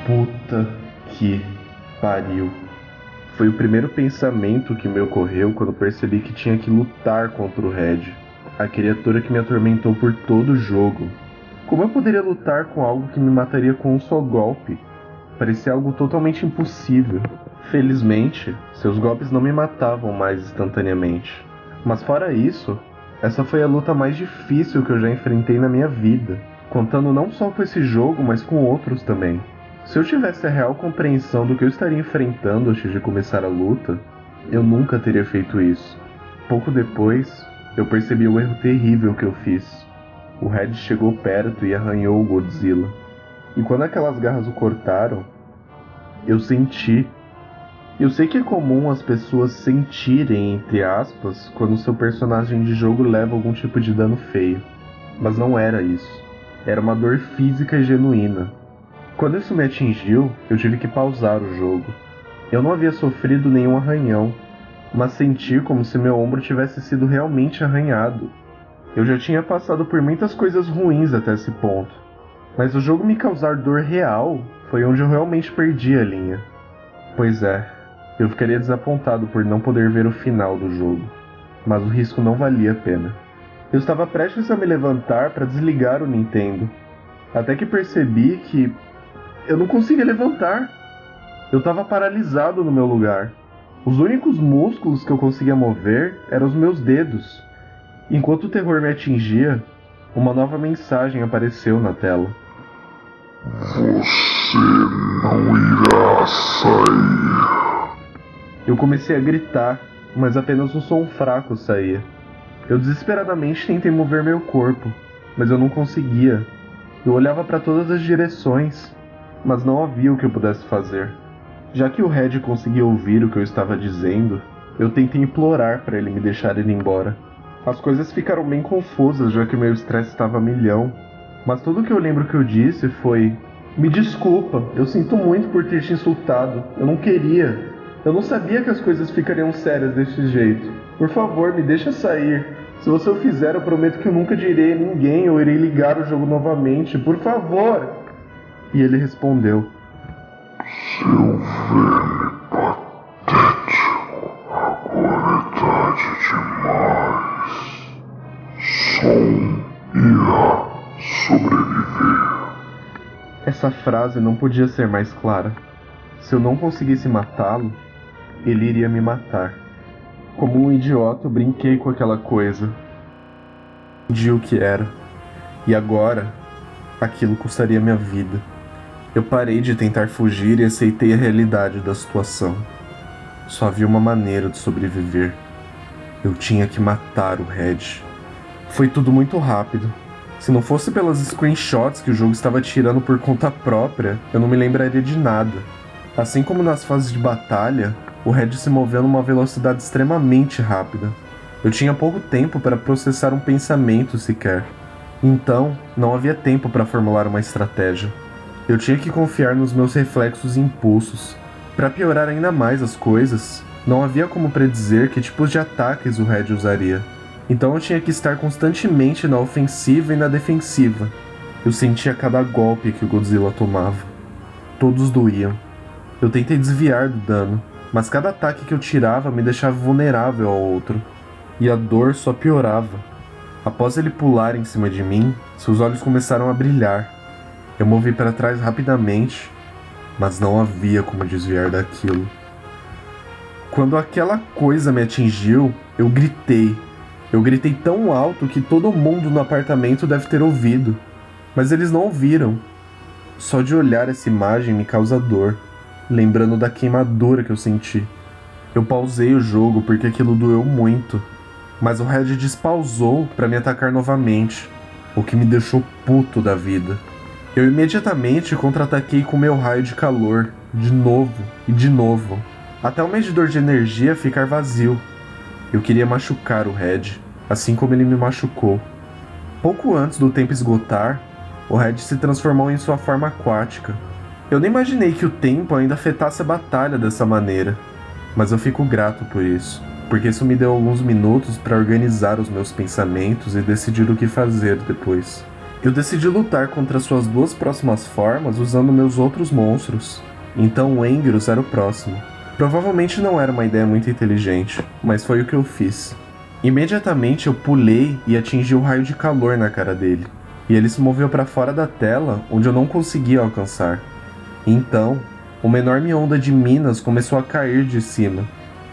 Puta que pariu. Foi o primeiro pensamento que me ocorreu quando percebi que tinha que lutar contra o Red, a criatura que me atormentou por todo o jogo. Como eu poderia lutar com algo que me mataria com um só golpe? Parecia algo totalmente impossível. Felizmente, seus golpes não me matavam mais instantaneamente. Mas fora isso, essa foi a luta mais difícil que eu já enfrentei na minha vida, contando não só com esse jogo, mas com outros também. Se eu tivesse a real compreensão do que eu estaria enfrentando antes de começar a luta, eu nunca teria feito isso. Pouco depois, eu percebi o erro terrível que eu fiz. O Red chegou perto e arranhou o Godzilla. E quando aquelas garras o cortaram, eu senti. Eu sei que é comum as pessoas sentirem, entre aspas, quando seu personagem de jogo leva algum tipo de dano feio. Mas não era isso. Era uma dor física e genuína. Quando isso me atingiu, eu tive que pausar o jogo. Eu não havia sofrido nenhum arranhão, mas senti como se meu ombro tivesse sido realmente arranhado. Eu já tinha passado por muitas coisas ruins até esse ponto, mas o jogo me causar dor real foi onde eu realmente perdi a linha. Pois é, eu ficaria desapontado por não poder ver o final do jogo, mas o risco não valia a pena. Eu estava prestes a me levantar para desligar o Nintendo, até que percebi que eu não conseguia levantar. Eu estava paralisado no meu lugar. Os únicos músculos que eu conseguia mover eram os meus dedos. Enquanto o terror me atingia, uma nova mensagem apareceu na tela. Você não irá sair. Eu comecei a gritar, mas apenas um som fraco saía. Eu desesperadamente tentei mover meu corpo, mas eu não conseguia. Eu olhava para todas as direções, mas não havia o que eu pudesse fazer. Já que o Red conseguia ouvir o que eu estava dizendo, eu tentei implorar para ele me deixar ir embora. As coisas ficaram bem confusas, já que meu estresse estava a milhão. Mas tudo o que eu lembro que eu disse foi: me desculpa, eu sinto muito por ter te insultado. Eu não queria. Eu não sabia que as coisas ficariam sérias desse jeito. Por favor, me deixa sair. Se você o fizer, eu prometo que eu nunca direi a ninguém ou irei ligar o jogo novamente. Por favor! E ele respondeu: Seu verme patético, agora é tarde demais. Só um irá sobreviver. Essa frase não podia ser mais clara. Se eu não conseguisse matá-lo, ele iria me matar. Como um idiota, eu brinquei com aquela coisa. Entendi o que era. E agora, aquilo custaria minha vida. Eu parei de tentar fugir e aceitei a realidade da situação. Só havia uma maneira de sobreviver. Eu tinha que matar o Red. Foi tudo muito rápido. Se não fosse pelas screenshots que o jogo estava tirando por conta própria, eu não me lembraria de nada. Assim como nas fases de batalha, o Red se moveu numa velocidade extremamente rápida. Eu tinha pouco tempo para processar um pensamento sequer. Então, não havia tempo para formular uma estratégia. Eu tinha que confiar nos meus reflexos e impulsos. Para piorar ainda mais as coisas, não havia como predizer que tipos de ataques o Red usaria. Então eu tinha que estar constantemente na ofensiva e na defensiva. Eu sentia cada golpe que o Godzilla tomava. Todos doíam. Eu tentei desviar do dano, mas cada ataque que eu tirava me deixava vulnerável ao outro. E a dor só piorava. Após ele pular em cima de mim, seus olhos começaram a brilhar. Eu movi para trás rapidamente, mas não havia como desviar daquilo. Quando aquela coisa me atingiu, eu gritei. Eu gritei tão alto que todo mundo no apartamento deve ter ouvido. Mas eles não ouviram. Só de olhar essa imagem me causa dor, lembrando da queimadura que eu senti. Eu pausei o jogo porque aquilo doeu muito, mas o Red despausou para me atacar novamente, o que me deixou puto da vida. Eu imediatamente contra-ataquei com meu raio de calor, de novo e de novo, até o medidor de energia ficar vazio. Eu queria machucar o Red, assim como ele me machucou. Pouco antes do tempo esgotar, o Red se transformou em sua forma aquática. Eu nem imaginei que o tempo ainda afetasse a batalha dessa maneira, mas eu fico grato por isso, porque isso me deu alguns minutos para organizar os meus pensamentos e decidir o que fazer depois. Eu decidi lutar contra suas duas próximas formas usando meus outros monstros. Então o Engerus era o próximo. Provavelmente não era uma ideia muito inteligente, mas foi o que eu fiz. Imediatamente eu pulei e atingi o raio de calor na cara dele. E ele se moveu para fora da tela, onde eu não conseguia alcançar. Então, uma enorme onda de minas começou a cair de cima.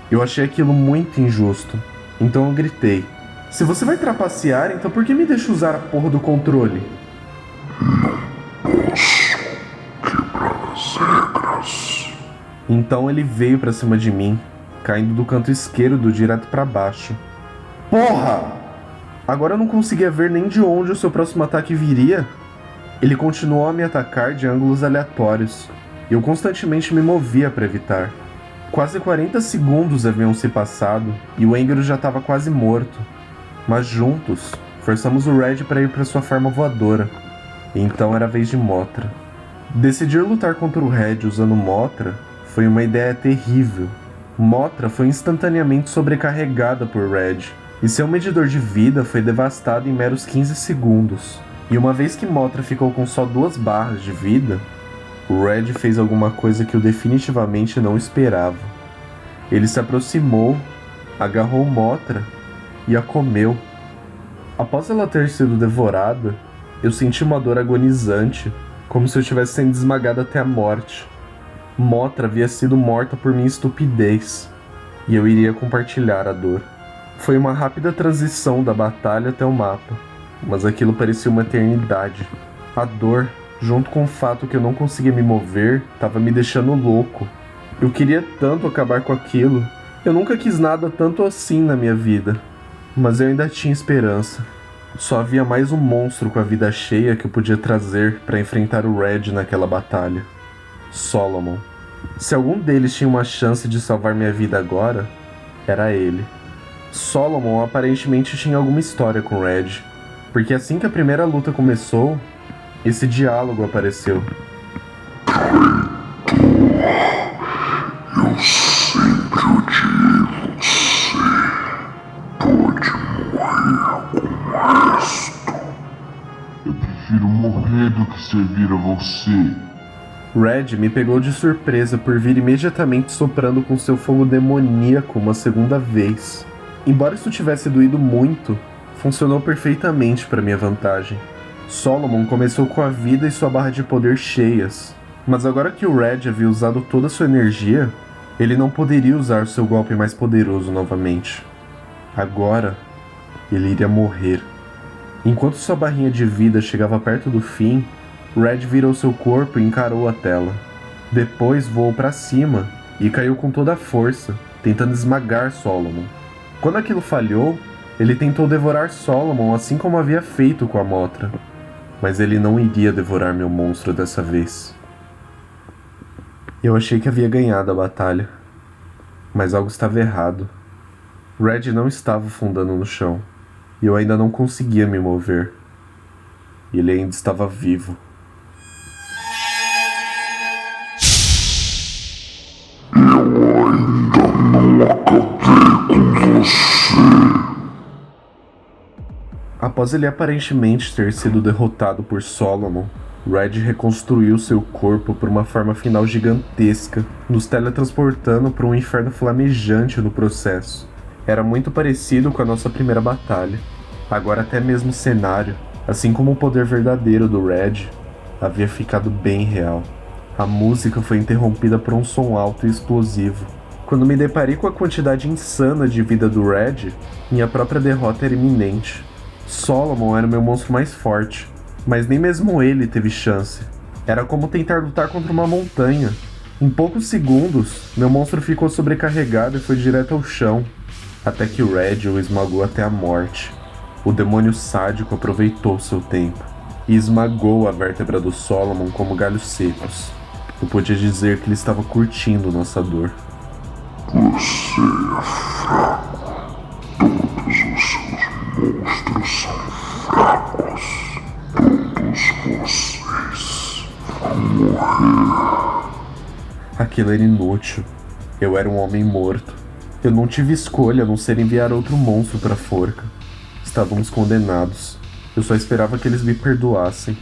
Eu achei aquilo muito injusto. Então eu gritei: "Se você vai trapacear, então por que me deixa usar a porra do controle?" Quebrar as regras. Então ele veio pra cima de mim, caindo do canto esquerdo direto pra baixo. Porra! Agora eu não conseguia ver nem de onde o seu próximo ataque viria. Ele continuou a me atacar de ângulos aleatórios, e eu constantemente me movia para evitar. Quase 40 segundos haviam se passado, e o Engerus já estava quase morto. Mas juntos, forçamos o Red para ir para sua forma voadora. E então era a vez de Mothra. Decidir lutar contra o Red usando Mothra foi uma ideia terrível. Mothra foi instantaneamente sobrecarregada por Red, e seu medidor de vida foi devastado em meros 15 segundos. E uma vez que Mothra ficou com só 2 barras de vida, o Red fez alguma coisa que eu definitivamente não esperava. Ele se aproximou, agarrou Mothra e a comeu. Após ela ter sido devorada, eu senti uma dor agonizante, como se eu estivesse sendo esmagado até a morte. Mothra havia sido morta por minha estupidez, e eu iria compartilhar a dor. Foi uma rápida transição da batalha até o mapa, mas aquilo parecia uma eternidade. A dor, junto com o fato que eu não conseguia me mover, estava me deixando louco. Eu queria tanto acabar com aquilo. Eu nunca quis nada tanto assim na minha vida, mas eu ainda tinha esperança. Só havia mais um monstro com a vida cheia que eu podia trazer para enfrentar o Red naquela batalha: Solomon. Se algum deles tinha uma chance de salvar minha vida agora, era ele. Solomon aparentemente tinha alguma história com Red, porque assim que a primeira luta começou, esse diálogo apareceu. Eu sempre odiei você. Pode morrer com o resto. Eu prefiro morrer do que servir a você. Red me pegou de surpresa por vir imediatamente soprando com seu fogo demoníaco uma segunda vez. Embora isso tivesse doído muito, funcionou perfeitamente para minha vantagem. Solomon começou com a vida e sua barra de poder cheias, mas agora que o Red havia usado toda a sua energia, ele não poderia usar seu golpe mais poderoso novamente. Agora, ele iria morrer. Enquanto sua barrinha de vida chegava perto do fim, Red virou seu corpo e encarou a tela. Depois voou para cima e caiu com toda a força, tentando esmagar Solomon. Quando aquilo falhou, ele tentou devorar Solomon assim como havia feito com a Mothra. Mas ele não iria devorar meu monstro dessa vez. Eu achei que havia ganhado a batalha, mas algo estava errado. Red não estava afundando no chão, e eu ainda não conseguia me mover. E ele ainda estava vivo. Eu ainda não acabei com você. Após ele aparentemente ter sido derrotado por Solomon, Red reconstruiu seu corpo por uma forma final gigantesca, nos teletransportando para um inferno flamejante no processo. Era muito parecido com a nossa primeira batalha. Agora até mesmo o cenário, assim como o poder verdadeiro do Red, havia ficado bem real. A música foi interrompida por um som alto e explosivo. Quando me deparei com a quantidade insana de vida do Red, minha própria derrota era iminente. Solomon era o meu monstro mais forte, mas nem mesmo ele teve chance. Era como tentar lutar contra uma montanha. Em poucos segundos, meu monstro ficou sobrecarregado e foi direto ao chão, até que o Red o esmagou até a morte. O demônio sádico aproveitou seu tempo e esmagou a vértebra do Solomon como galhos secos. Eu podia dizer que ele estava curtindo nossa dor. Você é fraco. Todos os seus monstros são fracos. Todos vocês vão morrer. Aquilo era inútil. Eu era um homem morto. Eu não tive escolha a não ser enviar outro monstro para a forca. Estávamos condenados. Eu só esperava que eles me perdoassem.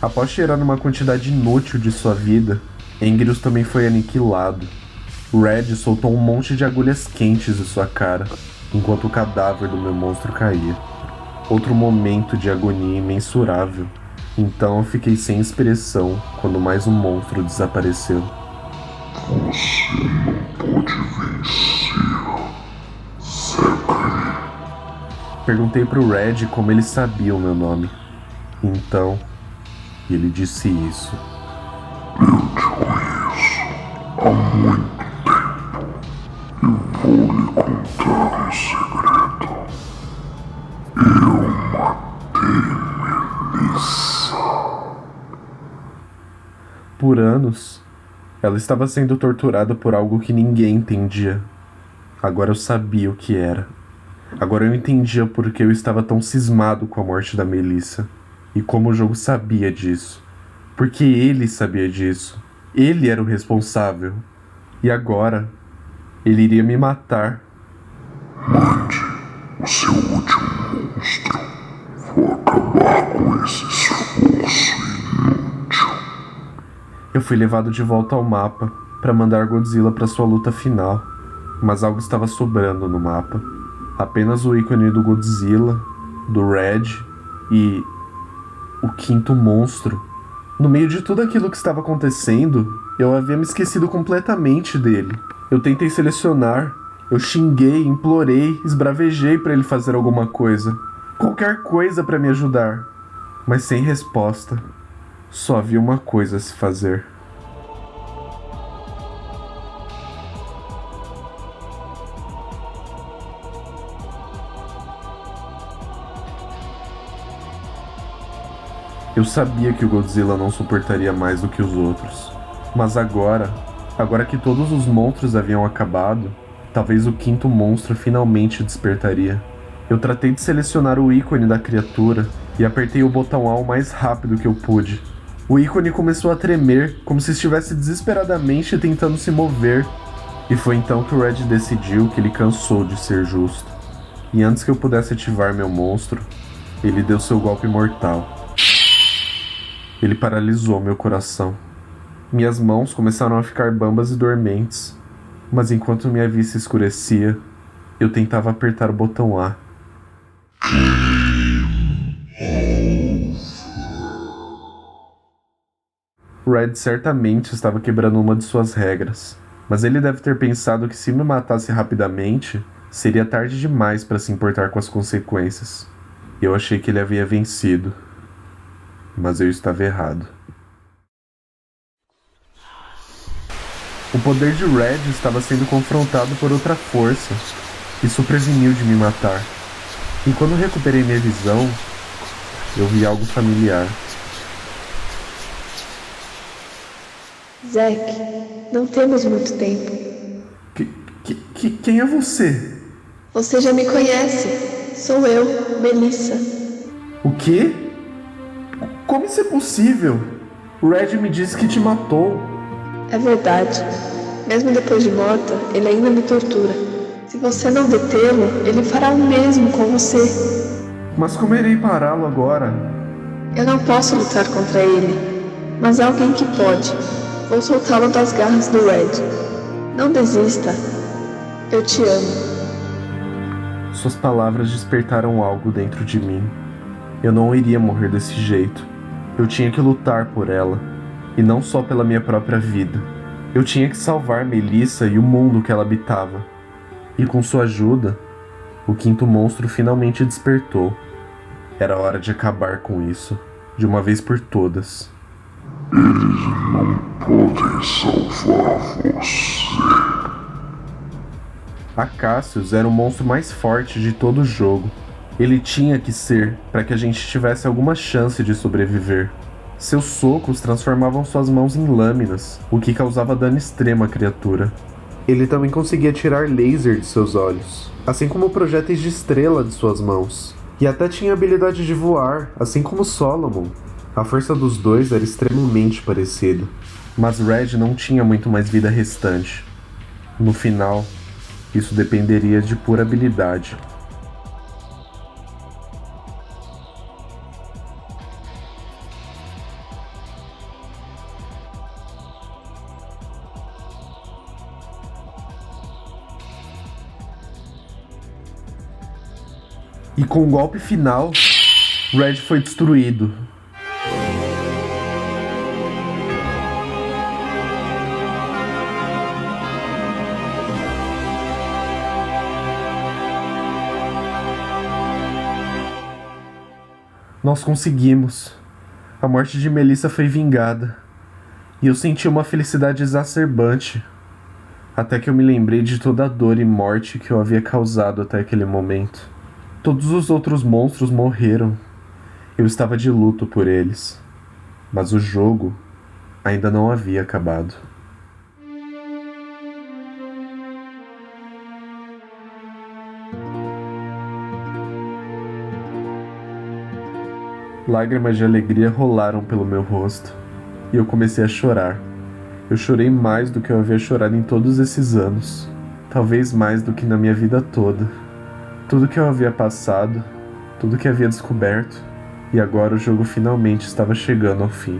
Após tirar uma quantidade inútil de sua vida, Angerus também foi aniquilado. Red soltou um monte de agulhas quentes em sua cara, enquanto o cadáver do meu monstro caía. Outro momento de agonia imensurável. Então eu fiquei sem expressão quando mais um monstro desapareceu. Você não pode vencer, Zachary. Perguntei pro Red como ele sabia o meu nome. Então, ele disse isso. Eu te conheço há muito tempo. Eu vou lhe contar um segredo. Eu matei Melissa. Por anos, ela estava sendo torturada por algo que ninguém entendia. Agora eu sabia o que era. Agora eu entendia por que eu estava tão cismado com a morte da Melissa. E como o jogo sabia disso. Porque ele sabia disso. Ele era o responsável. E agora, ele iria me matar. Mande o seu último monstro. Vou acabar com esse esforço inútil. Eu fui levado de volta ao mapa para mandar Godzilla para sua luta final. Mas algo estava sobrando no mapa. Apenas o ícone do Godzilla, do Red e o quinto monstro. No meio de tudo aquilo que estava acontecendo, eu havia me esquecido completamente dele. Eu tentei selecionar, eu xinguei, implorei, esbravejei para ele fazer alguma coisa. Qualquer coisa para me ajudar. Mas sem resposta. Só havia uma coisa a se fazer. Eu sabia que o Godzilla não suportaria mais do que os outros. Mas agora que todos os monstros haviam acabado, talvez o quinto monstro finalmente despertaria. Eu tratei de selecionar o ícone da criatura e apertei o botão A o mais rápido que eu pude. O ícone começou a tremer, como se estivesse desesperadamente tentando se mover. E foi então que o Red decidiu que ele cansou de ser justo. E antes que eu pudesse ativar meu monstro, ele deu seu golpe mortal. Ele paralisou meu coração. Minhas mãos começaram a ficar bambas e dormentes, mas enquanto minha vista escurecia, eu tentava apertar o botão A. Red certamente estava quebrando uma de suas regras, mas ele deve ter pensado que se me matasse rapidamente, seria tarde demais para se importar com as consequências. Eu achei que ele havia vencido. Mas eu estava errado. O poder de Red estava sendo confrontado por outra força. Isso preveniu de me matar. E quando recuperei minha visão, eu vi algo familiar. Zack, não temos muito tempo. Quem é você? Você já me conhece. Sou eu, Melissa. O quê? Como isso é possível? O Red me disse que te matou. É verdade. Mesmo depois de morta, ele ainda me tortura. Se você não detê-lo, ele fará o mesmo com você. Mas como irei pará-lo agora? Eu não posso lutar contra ele, mas há alguém que pode. Vou soltá-lo das garras do Red. Não desista. Eu te amo. Suas palavras despertaram algo dentro de mim. Eu não iria morrer desse jeito. Eu tinha que lutar por ela, e não só pela minha própria vida. Eu tinha que salvar Melissa e o mundo que ela habitava. E com sua ajuda, o quinto monstro finalmente despertou. Era hora de acabar com isso, de uma vez por todas. Eles não podem salvar você. A Cassius era o monstro mais forte de todo o jogo. Ele tinha que ser para que a gente tivesse alguma chance de sobreviver. Seus socos transformavam suas mãos em lâminas, o que causava dano extremo à criatura. Ele também conseguia tirar laser de seus olhos, assim como projéteis de estrela de suas mãos. E até tinha a habilidade de voar, assim como Solomon. A força dos dois era extremamente parecida. Mas Red não tinha muito mais vida restante. No final, isso dependeria de pura habilidade. E com o golpe final, Red foi destruído. Nós conseguimos. A morte de Melissa foi vingada. E eu senti uma felicidade exacerbante. Até que eu me lembrei de toda a dor e morte que eu havia causado até aquele momento. Todos os outros monstros morreram. Eu estava de luto por eles. Mas o jogo ainda não havia acabado. Lágrimas de alegria rolaram pelo meu rosto, e eu comecei a chorar. Eu chorei mais do que eu havia chorado em todos esses anos, talvez mais do que na minha vida toda. Tudo que eu havia passado, tudo que havia descoberto, e agora o jogo finalmente estava chegando ao fim.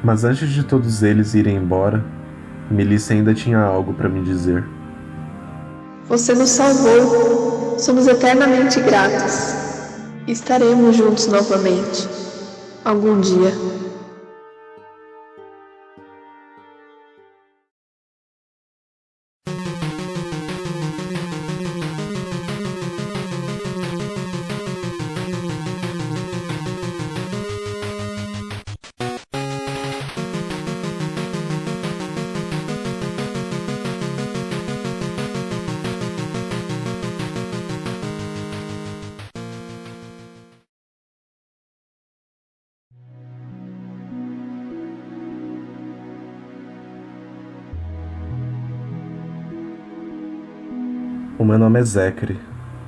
Mas antes de todos eles irem embora, Melissa ainda tinha algo para me dizer. Você nos salvou. Somos eternamente gratos. Estaremos juntos novamente. Algum dia. O meu nome é Zachary,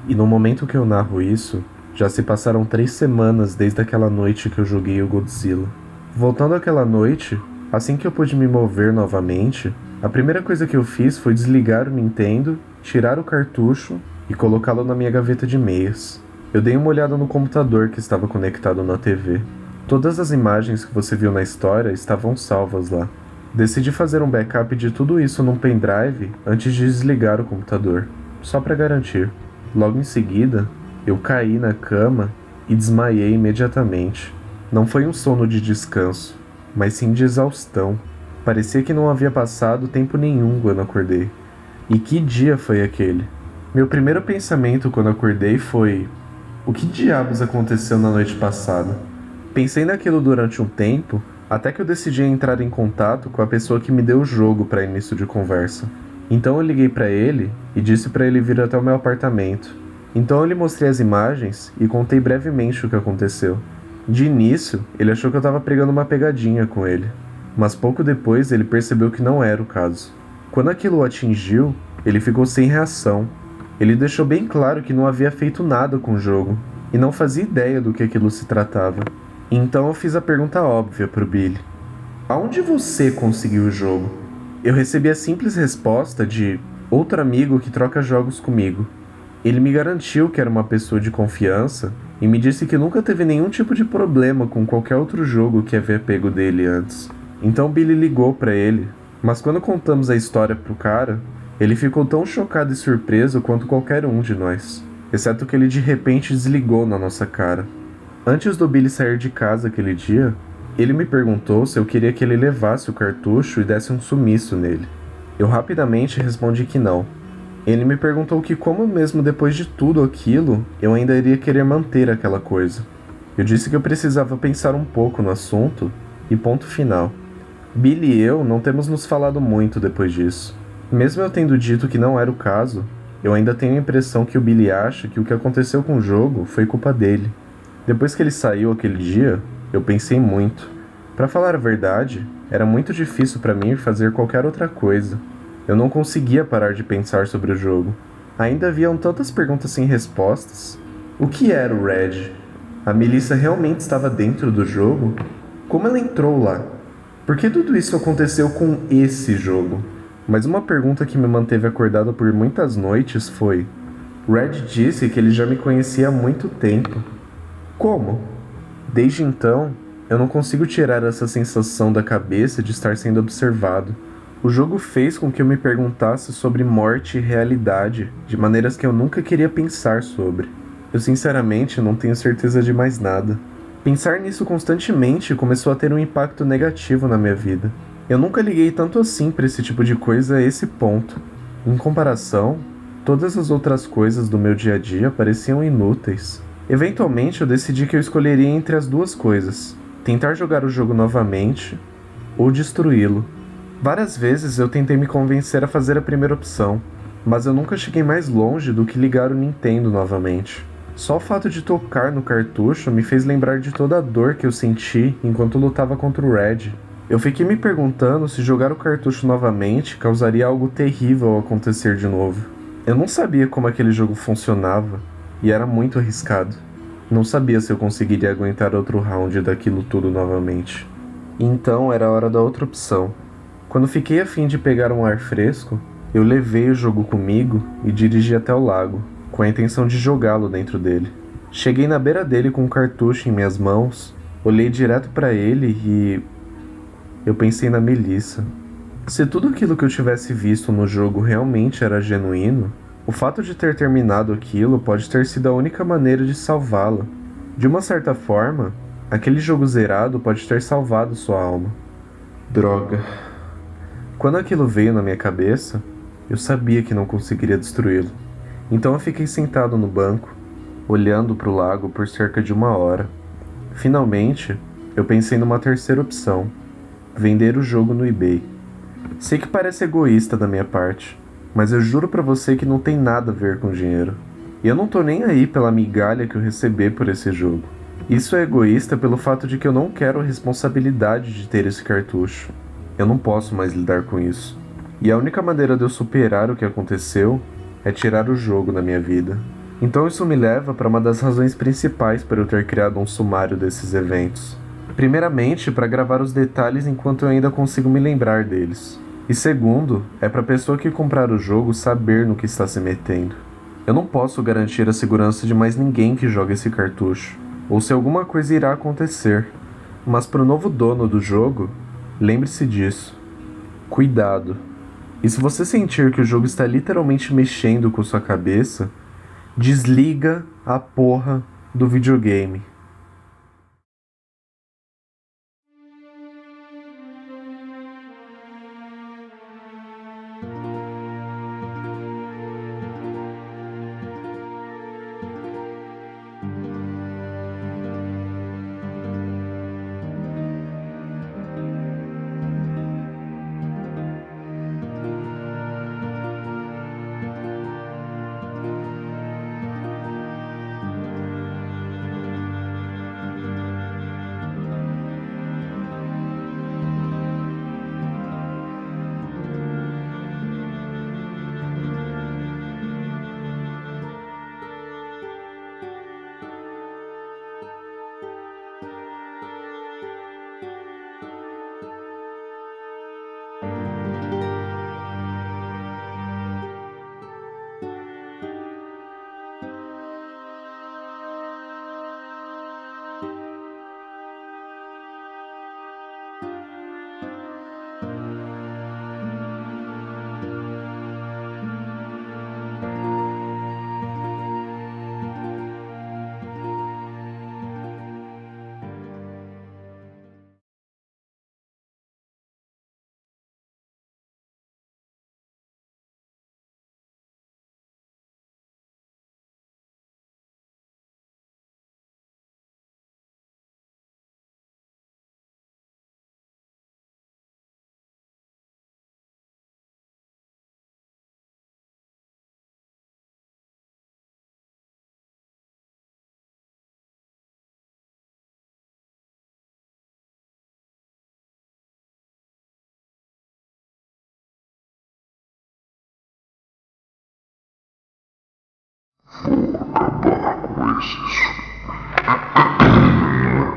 e no momento que eu narro isso, já se passaram 3 semanas desde aquela noite que eu joguei o Godzilla. Voltando àquela noite, assim que eu pude me mover novamente, a primeira coisa que eu fiz foi desligar o Nintendo, tirar o cartucho e colocá-lo na minha gaveta de meias. Eu dei uma olhada no computador que estava conectado na TV. Todas as imagens que você viu na história estavam salvas lá. Decidi fazer um backup de tudo isso num pendrive antes de desligar o computador, só para garantir. Logo em seguida, eu caí na cama e desmaiei imediatamente. Não foi um sono de descanso, mas sim de exaustão. Parecia que não havia passado tempo nenhum quando acordei. E que dia foi aquele? Meu primeiro pensamento quando acordei foi: o que diabos aconteceu na noite passada? Pensei naquilo durante um tempo, até que eu decidi entrar em contato com a pessoa que me deu o jogo para início de conversa. Então eu liguei para ele e disse para ele vir até o meu apartamento. Então eu lhe mostrei as imagens e contei brevemente o que aconteceu. De início, ele achou que eu estava pregando uma pegadinha com ele, mas pouco depois ele percebeu que não era o caso. Quando aquilo o atingiu, ele ficou sem reação. Ele deixou bem claro que não havia feito nada com o jogo e não fazia ideia do que aquilo se tratava. Então eu fiz a pergunta óbvia pro Billy: aonde você conseguiu o jogo? Eu recebi a simples resposta de outro amigo que troca jogos comigo. Ele me garantiu que era uma pessoa de confiança e me disse que nunca teve nenhum tipo de problema com qualquer outro jogo que havia pego dele antes. Então Billy ligou para ele, mas quando contamos a história pro cara, ele ficou tão chocado e surpreso quanto qualquer um de nós, exceto que ele de repente desligou na nossa cara. Antes do Billy sair de casa aquele dia, ele me perguntou se eu queria que ele levasse o cartucho e desse um sumiço nele. Eu rapidamente respondi que não. Ele me perguntou que como mesmo depois de tudo aquilo, eu ainda iria querer manter aquela coisa. Eu disse que eu precisava pensar um pouco no assunto e ponto final. Billy e eu não temos nos falado muito depois disso. Mesmo eu tendo dito que não era o caso, eu ainda tenho a impressão que o Billy acha que o que aconteceu com o jogo foi culpa dele. Depois que ele saiu aquele dia, eu pensei muito. Para falar a verdade, era muito difícil para mim fazer qualquer outra coisa. Eu não conseguia parar de pensar sobre o jogo. Ainda haviam tantas perguntas sem respostas. O que era o Red? A Melissa realmente estava dentro do jogo? Como ela entrou lá? Por que tudo isso aconteceu com esse jogo? Mas uma pergunta que me manteve acordado por muitas noites foi: Red disse que ele já me conhecia há muito tempo. Como? Desde então, eu não consigo tirar essa sensação da cabeça de estar sendo observado. O jogo fez com que eu me perguntasse sobre morte e realidade de maneiras que eu nunca queria pensar sobre. Eu sinceramente não tenho certeza de mais nada. Pensar nisso constantemente começou a ter um impacto negativo na minha vida. Eu nunca liguei tanto assim para esse tipo de coisa a esse ponto. Em comparação, todas as outras coisas do meu dia a dia pareciam inúteis. Eventualmente eu decidi que eu escolheria entre as duas coisas: tentar jogar o jogo novamente ou destruí-lo. Várias vezes eu tentei me convencer a fazer a primeira opção, mas eu nunca cheguei mais longe do que ligar o Nintendo novamente. Só o fato de tocar no cartucho me fez lembrar de toda a dor que eu senti enquanto lutava contra o Red. Eu fiquei me perguntando se jogar o cartucho novamente causaria algo terrível ao acontecer de novo. Eu não sabia como aquele jogo funcionava, e era muito arriscado. Não sabia se eu conseguiria aguentar outro round daquilo tudo novamente. Então era a hora da outra opção. Quando fiquei a fim de pegar um ar fresco, eu levei o jogo comigo e dirigi até o lago, com a intenção de jogá-lo dentro dele. Cheguei na beira dele com o cartucho em minhas mãos, olhei direto para ele e... eu pensei na Melissa. Se tudo aquilo que eu tivesse visto no jogo realmente era genuíno, o fato de ter terminado aquilo pode ter sido a única maneira de salvá-la. De uma certa forma, aquele jogo zerado pode ter salvado sua alma. Droga. Quando aquilo veio na minha cabeça, eu sabia que não conseguiria destruí-lo. Então eu fiquei sentado no banco, olhando para o lago por cerca de 1 hora. Finalmente, eu pensei numa terceira opção: vender o jogo no eBay. Sei que parece egoísta da minha parte, mas eu juro pra você que não tem nada a ver com dinheiro. E eu não tô nem aí pela migalha que eu receber por esse jogo. Isso é egoísta pelo fato de que eu não quero a responsabilidade de ter esse cartucho. Eu não posso mais lidar com isso. E a única maneira de eu superar o que aconteceu é tirar o jogo da minha vida. Então isso me leva para uma das razões principais para eu ter criado um sumário desses eventos. Primeiramente, para gravar os detalhes enquanto eu ainda consigo me lembrar deles. E segundo, é para a pessoa que comprar o jogo saber no que está se metendo. Eu não posso garantir a segurança de mais ninguém que joga esse cartucho, ou se alguma coisa irá acontecer. Mas para o novo dono do jogo, lembre-se disso. Cuidado. E se você sentir que o jogo está literalmente mexendo com sua cabeça, desliga a porra do videogame.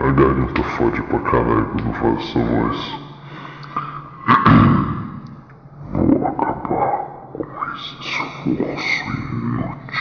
A garganta fode pra caralho quando eu faço essa voz. Vou acabar com esse esforço inútil.